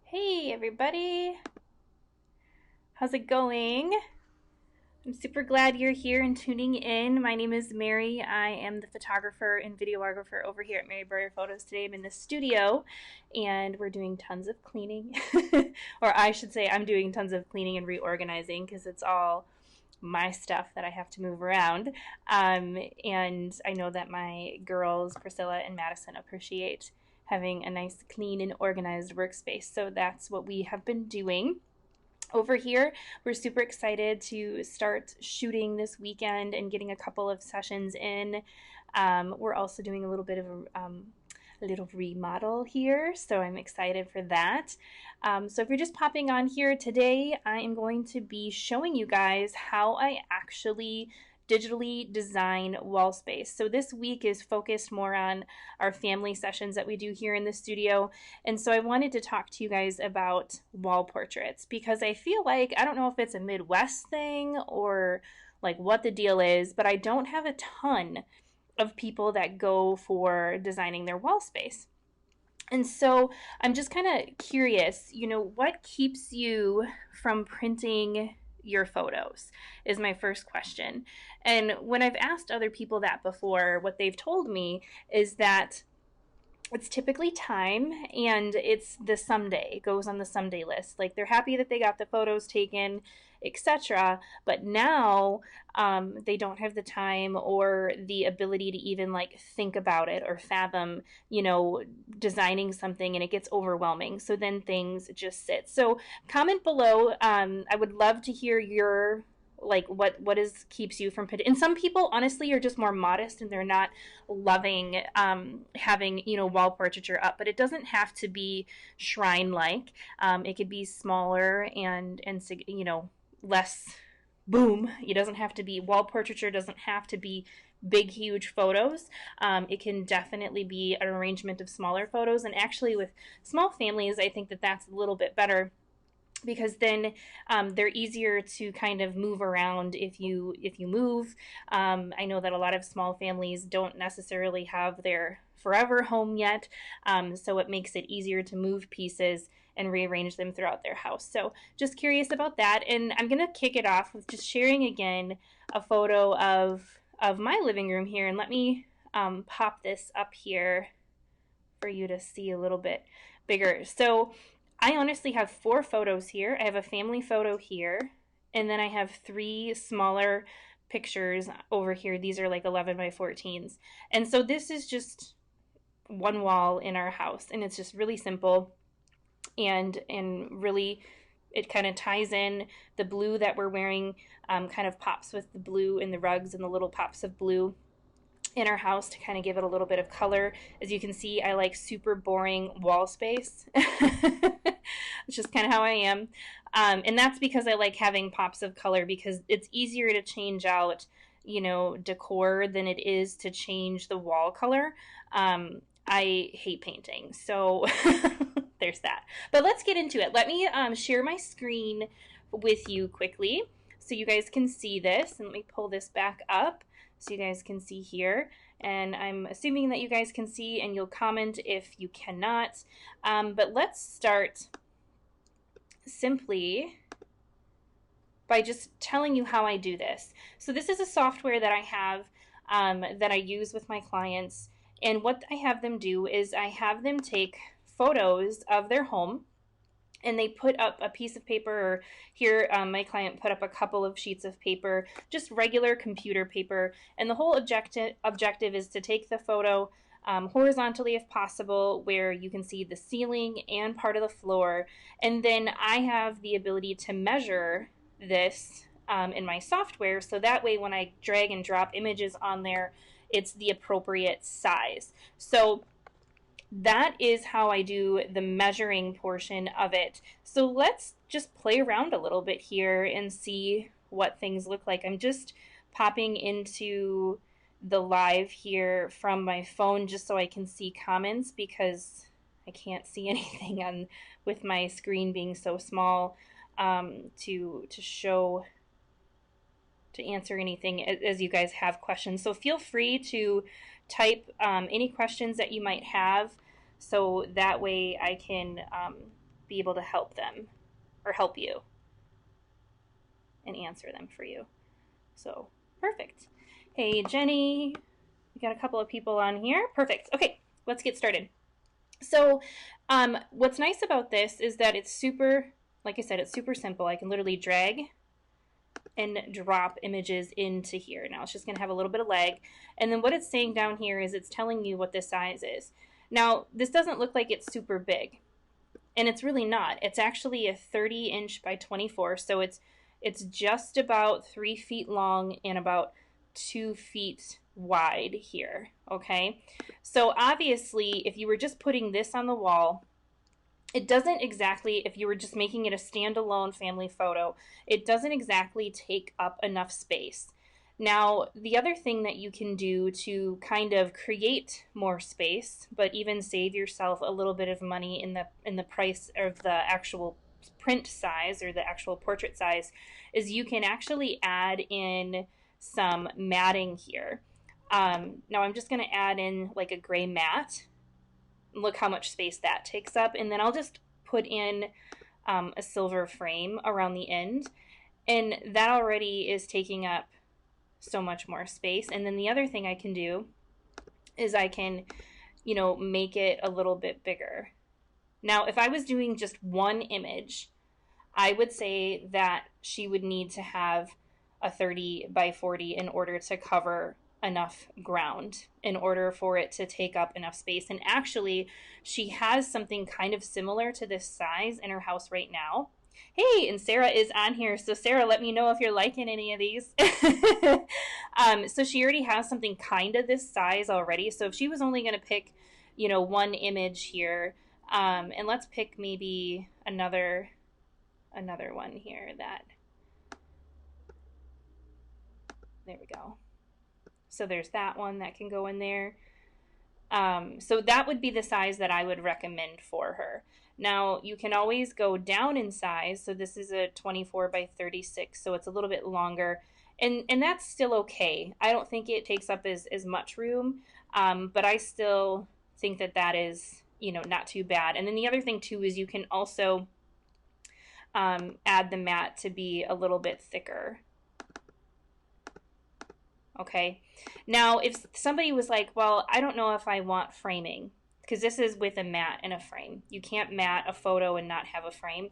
Hey everybody, how's it going? I'm super glad you're here and tuning in. My name is Mary. I am the photographer and videographer over here at Mary Burrier Photos. Today I'm in the studio and we're doing tons of cleaning. Or I should say I'm doing tons of cleaning and reorganizing because it's all my stuff that I have to move around. And I know that my girls, Priscilla and Madison, appreciate having a nice, clean, and organized workspace. So that's what we have been doing. Over here, we're super excited to start shooting this weekend and getting a couple of sessions in. We're also doing a little bit of a little remodel here, so I'm excited for that. So if you're just popping on here today, I am going to be showing you guys how I actually digitally design wall space. So this week is focused more on our family sessions that we do here in the studio. And so I wanted to talk to you guys about wall portraits because I feel like, I don't know if it's a Midwest thing or like what the deal is, but I don't have a ton of people that go for designing their wall space. And so I'm just kind of curious, what keeps you from printing your photos is my first question. And when I've asked other people that before, what they've told me is that it's typically time and it's the someday. It goes on the someday list. Like they're happy that they got the photos taken, etc. But now they don't have the time or the ability to even like think about it or fathom, designing something, and it gets overwhelming. So then things just sit. So comment below. I would love to hear your like what is keeps you from and some people honestly are just more modest and they're not loving having wall portraiture up, but it doesn't have to be shrine like. It could be smaller and less boom. It doesn't have to be wall portraiture, doesn't have to be big huge photos. It can definitely be an arrangement of smaller photos, and actually with small families I think that that's a little bit better because then they're easier to kind of move around if you move. I know that a lot of small families don't necessarily have their forever home yet, so it makes it easier to move pieces and rearrange them throughout their house. So just curious about that, and I'm gonna kick it off with just sharing again a photo of my living room here, and let me pop this up here for you to see a little bit bigger. So I honestly have 4 photos here. I have a family photo here, and then I have 3 smaller pictures over here. These are like 11 by 14s. And so this is just one wall in our house, and it's just really simple and really it kind of ties in. The blue that we're wearing kind of pops with the blue in the rugs and the little pops of blue in our house to kind of give it a little bit of color. As you can see, I like super boring wall space. It's just kind of how I am. And that's because I like having pops of color because it's easier to change out, decor than it is to change the wall color. I hate painting, so there's that. But let's get into it. Let me share my screen with you quickly so you guys can see this. And let me pull this back up so you guys can see here. And I'm assuming that you guys can see, and you'll comment if you cannot. But let's start simply by just telling you how I do this. So this is a software that I have that I use with my clients. And what I have them do is I have them take photos of their home, and they put up a piece of paper, or here my client put up a couple of sheets of paper, just regular computer paper, and the whole objective is to take the photo horizontally if possible, where you can see the ceiling and part of the floor, and then I have the ability to measure this in my software, so that way when I drag and drop images on there, it's the appropriate size. So that is how I do the measuring portion of it. So let's just play around a little bit here and see what things look like. I'm just popping into the live here from my phone just so I can see comments because I can't see anything on with my screen being so small to show, to answer anything as you guys have questions. So feel free to type any questions that you might have, so that way I can be able to help them or help you and answer them for you. So, perfect. Hey, Jenny, we got a couple of people on here. Perfect. Okay, let's get started. So, what's nice about this is that it's super, like I said, it's super simple. I can literally drag and drop images into here. Now, it's just going to have a little bit of lag. And then what it's saying down here is it's telling you what this size is. Now, this doesn't look like it's super big. And it's really not. It's actually a 30-inch by 24, so it's just about 3 feet long and about 2 feet wide here, okay? So obviously, if you were just putting this on the wall, it doesn't exactly, if you were just making it a standalone family photo, it doesn't exactly take up enough space. Now, the other thing that you can do to kind of create more space, but even save yourself a little bit of money in the price of the actual print size or the actual portrait size, is you can actually add in some matting here. Now I'm just going to add in like a gray mat. Look how much space that takes up, and then I'll just put in a silver frame around the end, and that already is taking up so much more space. And then the other thing I can do is I can, make it a little bit bigger. Now, if I was doing just one image, I would say that she would need to have a 30 by 40 in order to cover enough ground, in order for it to take up enough space. And actually, she has something kind of similar to this size in her house right now. Hey, and Sarah is on here. So Sarah, let me know if you're liking any of these. So she already has something kind of this size already. So if she was only going to pick, one image here, and let's pick maybe another one here there we go. So there's that one that can go in there. So that would be the size that I would recommend for her. Now, you can always go down in size. So this is a 24 by 36, so it's a little bit longer. And that's still okay. I don't think it takes up as much room, but I still think that is, not too bad. And then the other thing, too, is you can also add the mat to be a little bit thicker. Okay. Now, if somebody was like, well, I don't know if I want framing, because this is with a mat and a frame. You can't mat a photo and not have a frame.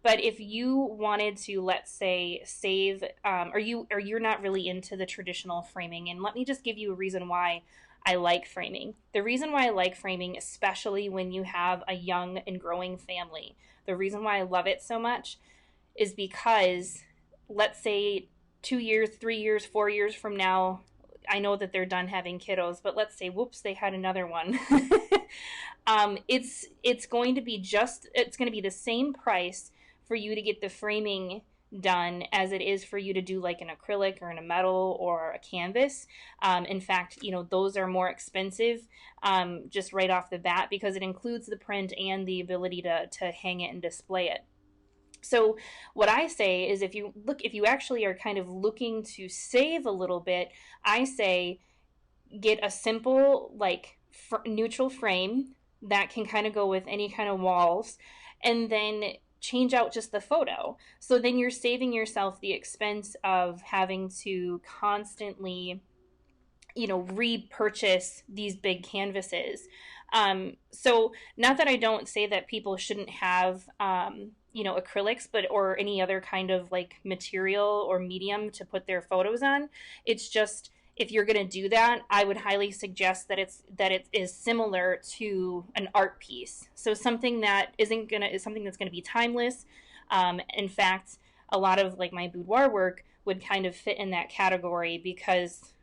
But if you wanted to, let's say, save, or you're not really into the traditional framing, and let me just give you a reason why I like framing. The reason why I like framing, especially when you have a young and growing family, the reason why I love it so much is because, let's say, 2 years, 3 years, 4 years from now, I know that they're done having kiddos, but let's say, whoops, they had another one. It's going to be the same price for you to get the framing done as it is for you to do like an acrylic or in a metal or a canvas. In fact, those are more expensive just right off the bat, because it includes the print and the ability to hang it and display it. So what I say is, if you actually are kind of looking to save a little bit, I say get a simple like neutral frame that can kind of go with any kind of walls, and then change out just the photo. So then you're saving yourself the expense of having to constantly, repurchase these big canvases. So not that I don't say that people shouldn't have, acrylics, or any other kind of like material or medium to put their photos on. It's just, if you're going to do that, I would highly suggest that it is similar to an art piece. So something that is something that's going to be timeless. In fact, a lot of like my boudoir work would kind of fit in that category, because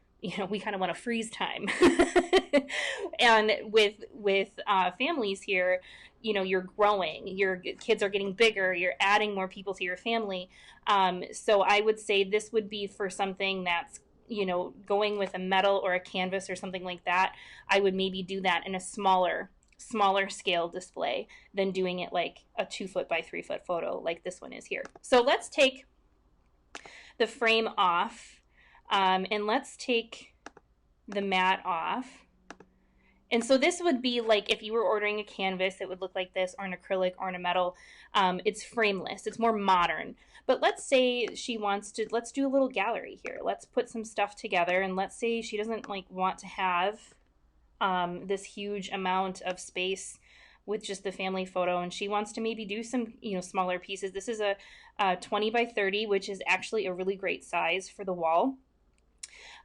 we kind of want to freeze time. And with families here, you're growing, your kids are getting bigger, you're adding more people to your family. So I would say this would be for something that's, going with a metal or a canvas or something like that. I would maybe do that in a smaller scale display than doing it like a 2 foot by 3 foot photo like this one is here. So let's take the frame off, and let's take the mat off. And so this would be like if you were ordering a canvas, it would look like this, or an acrylic, or an a metal. It's frameless. It's more modern. But let's say she wants to, let's do a little gallery here. Let's put some stuff together, and let's say she doesn't like want to have this huge amount of space with just the family photo, and she wants to maybe do some, smaller pieces. This is a 20 by 30, which is actually a really great size for the wall.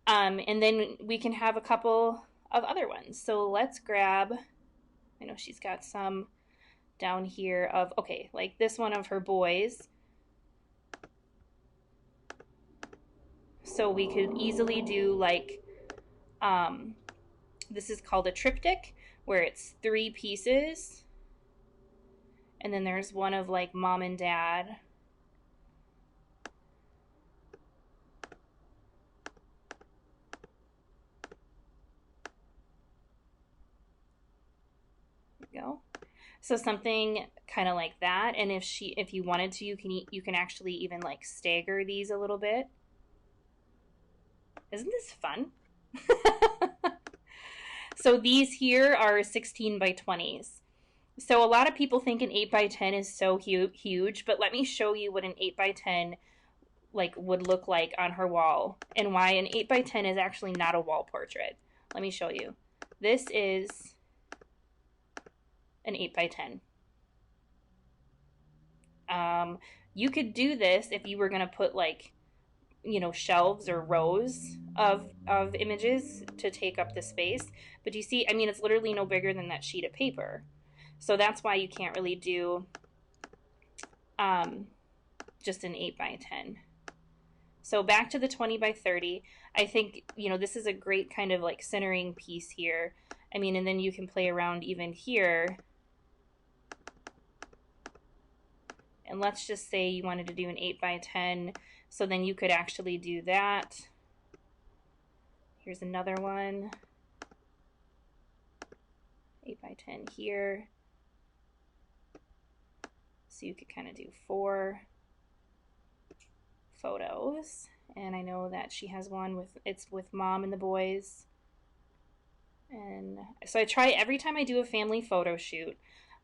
And then we can have a couple of other ones. So let's grab, I know she's got some down here of, okay, like this one of her boys. So we could easily do like, this is called a triptych, where it's 3 pieces. And then there's one of like mom and dad. There we go. So something kind of like that. And if you wanted to, you can actually even like stagger these a little bit. Isn't this fun? So these here are 16 by 20s. So a lot of people think an 8 by 10 is so huge, but let me show you what an 8 by 10 like would look like on her wall, and why an 8 by 10 is actually not a wall portrait. Let me show you. This is an 8 by 10. You could do this if you were going to put like, shelves or rows of images to take up the space. But you see, I mean, it's literally no bigger than that sheet of paper. So that's why you can't really do just an 8 by 10. So back to the 20 by 30. I think, this is a great kind of like centering piece here. I mean, and then you can play around even here. And let's just say you wanted to do an 8 by 10. So then you could actually do that. Here's another one. 8 by 10 here. So you could kind of do 4 photos. And I know that she has one it's with mom and the boys. And so I try, every time I do a family photo shoot,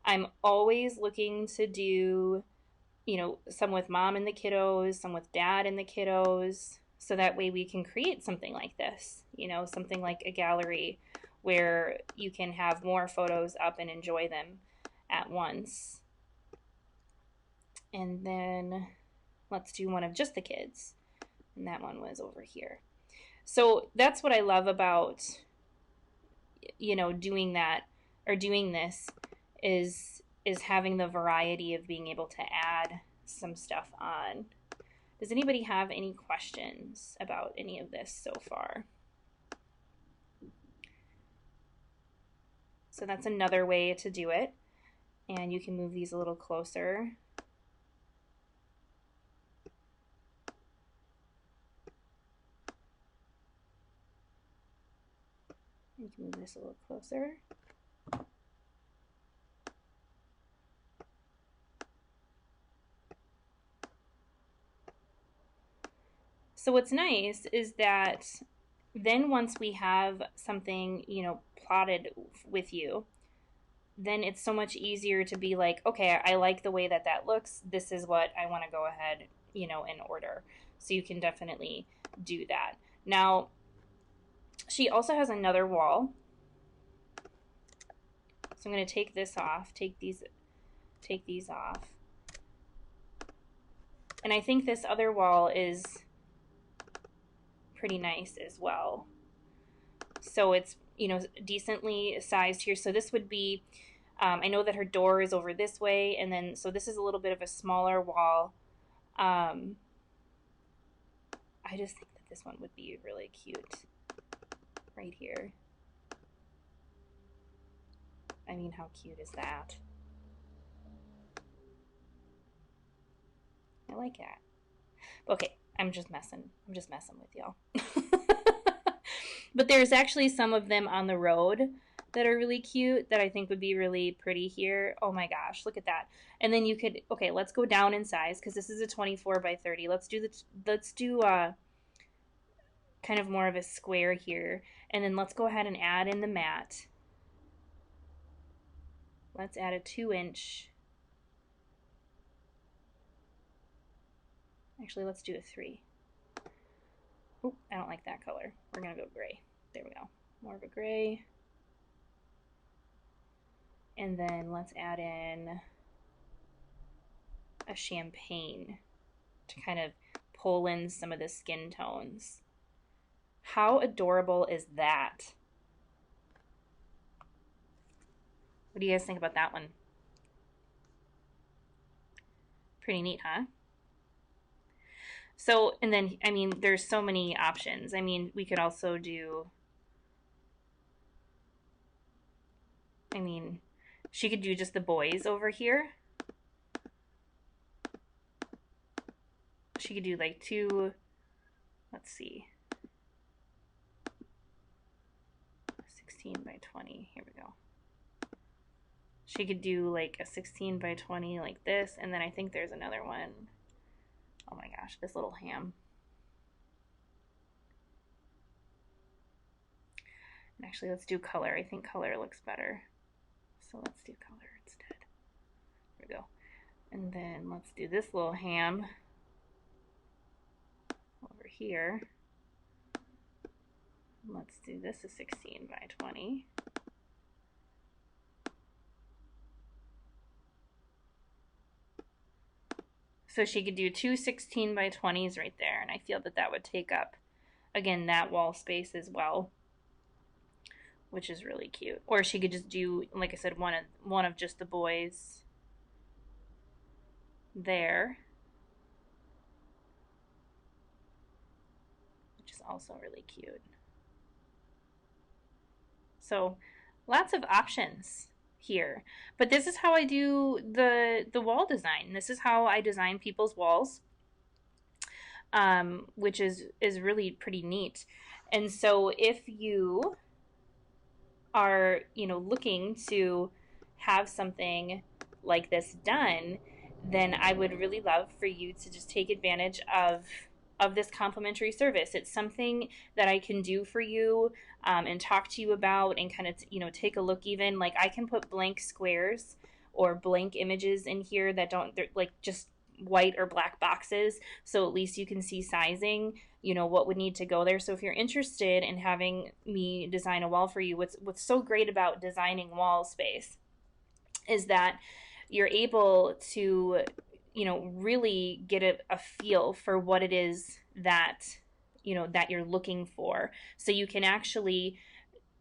I'm always looking to do, some with mom and the kiddos, some with dad and the kiddos, so that way we can create something like this, something like a gallery where you can have more photos up and enjoy them at once. And then let's do one of just the kids. And that one was over here. So that's what I love about, doing that, or doing this, is having the variety of being able to add some stuff on. Does anybody have any questions about any of this so far? So that's another way to do it. And you can move these a little closer. You can move this a little closer. So what's nice is that then once we have something, plotted with you, then it's so much easier to be like, okay, I like the way that looks. This is what I want to go ahead, and order. So you can definitely do that. Now, she also has another wall. So I'm going to take this off, take these off. And I think this other wall is pretty nice as well. So it's, decently sized here. So this would be, I know that her door is over this way, and then, so this is a little bit of a smaller wall. I just think that this one would be really cute right here. I mean, how cute is that? I like that. Okay, I'm just messing with y'all. But there's actually some of them on the road that are really cute that I think would be really pretty here. Oh my gosh, look at that. And then you could, okay, let's go down in size because this is a 24 by 30. Let's do kind of more of a square here. And then let's go ahead and add in the mat. let's add a 2-inch. Actually, let's do a 3. Oh, I don't like that color. We're going to go gray. There we go. More of a gray. And then let's add in a champagne to kind of pull in some of the skin tones. How adorable is that? What do you guys think about that one? Pretty neat, huh? So, and then, I mean, there's so many options. I mean, we could also do, I mean, she could do just the boys over here. She could do like 2, let's see, 16 by 20. Here we go. She could do like a 16 by 20 like this, and then I think there's another one. Oh my gosh, this little ham. And actually, let's do color. I think color looks better. So let's do color instead. There we go. And then let's do this little ham over here. Let's do this a 16 by 20. So she could do 2 16 by 20s right there, and I feel that that would take up, again, that wall space as well, which is really cute. Or she could just do, like I said, one of just the boys there, which is also really cute. So lots of options here. But this is how I do the wall design. This is how I design people's walls, which is really pretty neat. And so if you are, you know, looking to have something like this done, then I would really love for you to just take advantage of this complimentary service. It's something that I can do for you, and talk to you about, and kind of, you know, take a look. Even like I can put blank squares or blank images in here that they're like just white or black boxes, so at least you can see sizing, you know, what would need to go there. So if you're interested in having me design a wall for you, what's so great about designing wall space is that you're able to, you know, really get a feel for what it is that, you know, that you're looking for. So you can actually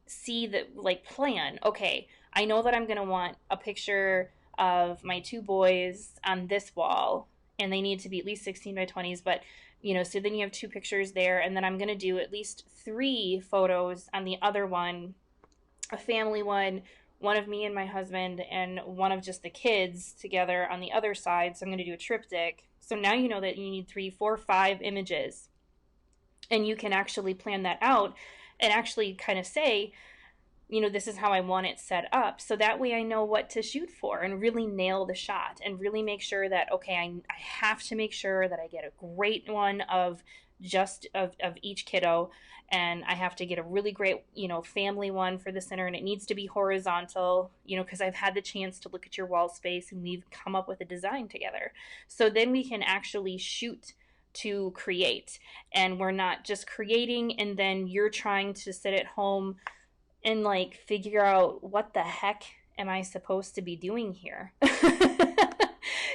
see the, like, plan, okay, I know that I'm going to want a picture of my 2 boys on this wall, and they need to be at least 16 by 20s, but, you know, so then you have 2 pictures there, and then I'm going to do at least 3 photos on the other one, a family one of me and my husband, and one of just the kids together on the other side. So I'm going to do a triptych. So now you know that you need 3, 4, 5 images, and you can actually plan that out and actually kind of say, you know, this is how I want it set up. So that way I know what to shoot for and really nail the shot and really make sure that, okay, I have to make sure that I get a great one of just of each kiddo, and I have to get a really great, you know, family one for the center, and it needs to be horizontal, you know, because I've had the chance to look at your wall space and we've come up with a design together. So then we can actually shoot to create, and we're not just creating and then you're trying to sit at home and like figure out what the heck am I supposed to be doing here.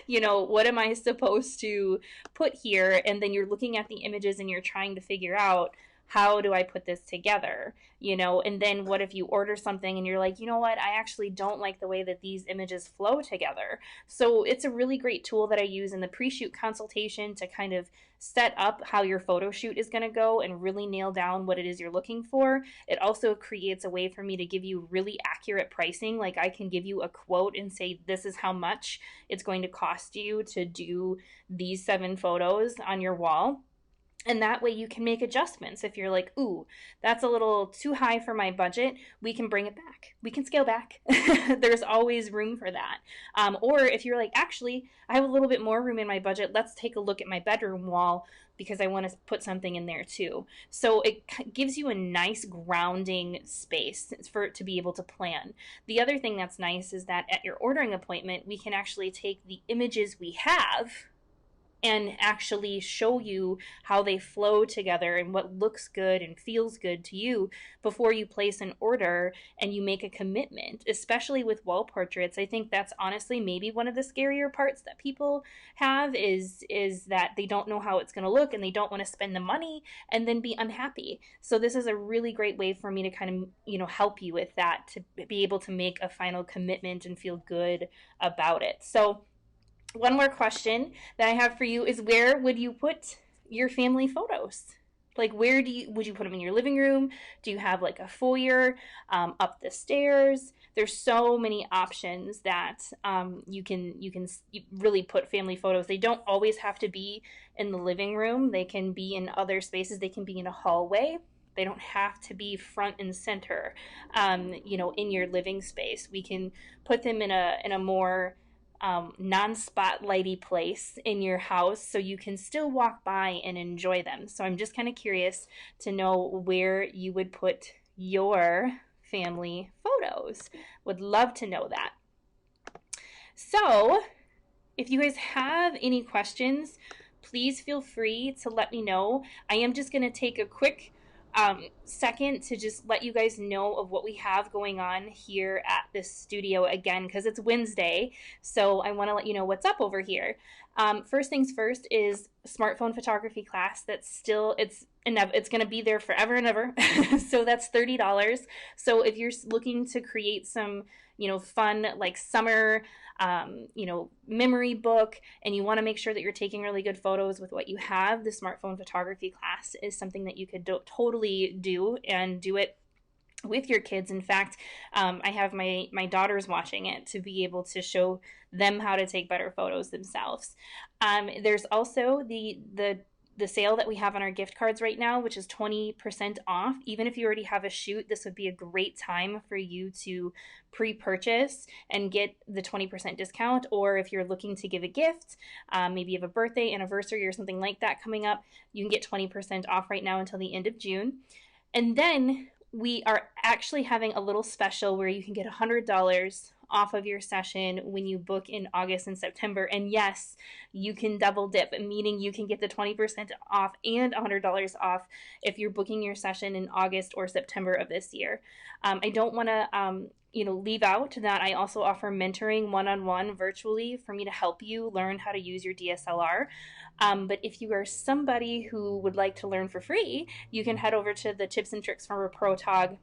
You know, what am I supposed to put here? And then you're looking at the images and you're trying to figure out, how do I put this together? You know, and then what if you order something and you're like, you know what, I actually don't like the way that these images flow together. So it's a really great tool that I use in the pre-shoot consultation to kind of set up how your photo shoot is going to go and really nail down what it is you're looking for. It also creates a way for me to give you really accurate pricing. Like I can give you a quote and say, this is how much it's going to cost you to do these 7 photos on your wall. And that way you can make adjustments. If you're like, ooh, that's a little too high for my budget, we can bring it back. We can scale back. There's always room for that. Or if you're like, actually, I have a little bit more room in my budget, let's take a look at my bedroom wall because I want to put something in there too. So it gives you a nice grounding space for it to be able to plan. The other thing that's nice is that at your ordering appointment, we can actually take the images we have and actually show you how they flow together and what looks good and feels good to you before you place an order and you make a commitment. Especially with wall portraits, I think that's honestly maybe one of the scarier parts that people have is that they don't know how it's going to look and they don't want to spend the money and then be unhappy. So this is a really great way for me to kind of, help you with that, to be able to make a final commitment and feel good about it. So one more question that I have for you is, where would you put your family photos? Like, where would you put them in your living room? Do you have like a foyer, up the stairs? There's so many options that you can really put family photos. They don't always have to be in the living room. They can be in other spaces. They can be in a hallway. They don't have to be front and center, in your living space. We can put them in a more non-spotlighty place in your house so you can still walk by and enjoy them. So I'm just kind of curious to know where you would put your family photos. Would love to know that. So if you guys have any questions, please feel free to let me know. I am just going to take a quick second to just let you guys know of what we have going on here at this studio again, because it's Wednesday, so I want to let you know what's up over here. First things first is smartphone photography class. That's still, it's going to be there forever and ever. So that's $30. So if you're looking to create some, fun like summer, memory book, and you want to make sure that you're taking really good photos with what you have, the smartphone photography class is something that you could totally do, and do it with your kids. In fact, I have my daughters watching it to be able to show them how to take better photos themselves. There's also the sale that we have on our gift cards right now, which is 20% off. Even if you already have a shoot, this would be a great time for you to pre-purchase and get the 20% discount. Or if you're looking to give a gift, maybe you have a birthday, anniversary, or something like that coming up, you can get 20% off right now until the end of June. And then we are actually having a little special where you can get $100 off of your session when you book in August and September. And yes, you can double dip, meaning you can get the 20% off and $100 off if you're booking your session in August or September of this year. I don't want to leave out that I also offer mentoring one-on-one virtually for me to help you learn how to use your DSLR. But if you are somebody who would like to learn for free, you can head over to the Tips and Tricks from a Protog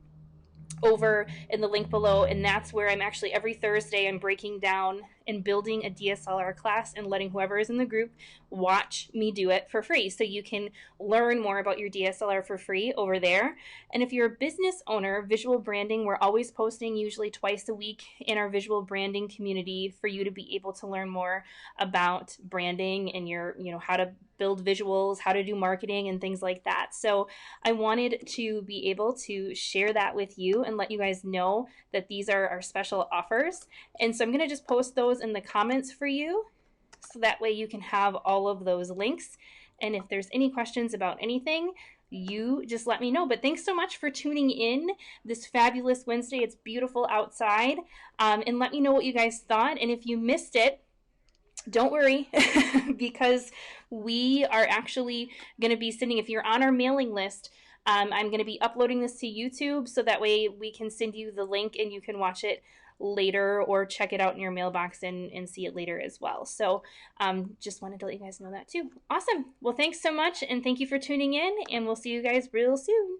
over in the link below, and that's where I'm actually every Thursday I'm breaking down and building a DSLR class and letting whoever is in the group watch me do it for free. So you can learn more about your DSLR for free over there. And if you're a business owner, visual branding, we're always posting usually twice a week in our visual branding community for you to be able to learn more about branding and how to build visuals, how to do marketing and things like that. So I wanted to be able to share that with you and let you guys know that these are our special offers. And so I'm going to just post those in the comments for you, so that way you can have all of those links. And if there's any questions about anything, you just let me know. But thanks so much for tuning in this fabulous Wednesday. It's beautiful outside. And let me know what you guys thought. And if you missed it, don't worry, because we are actually going to be sending, if you're on our mailing list, I'm going to be uploading this to YouTube, so that way we can send you the link and you can watch it later or check it out in your mailbox and see it later as well. So just wanted to let you guys know that too. Awesome. Well, thanks so much, and thank you for tuning in, and we'll see you guys real soon.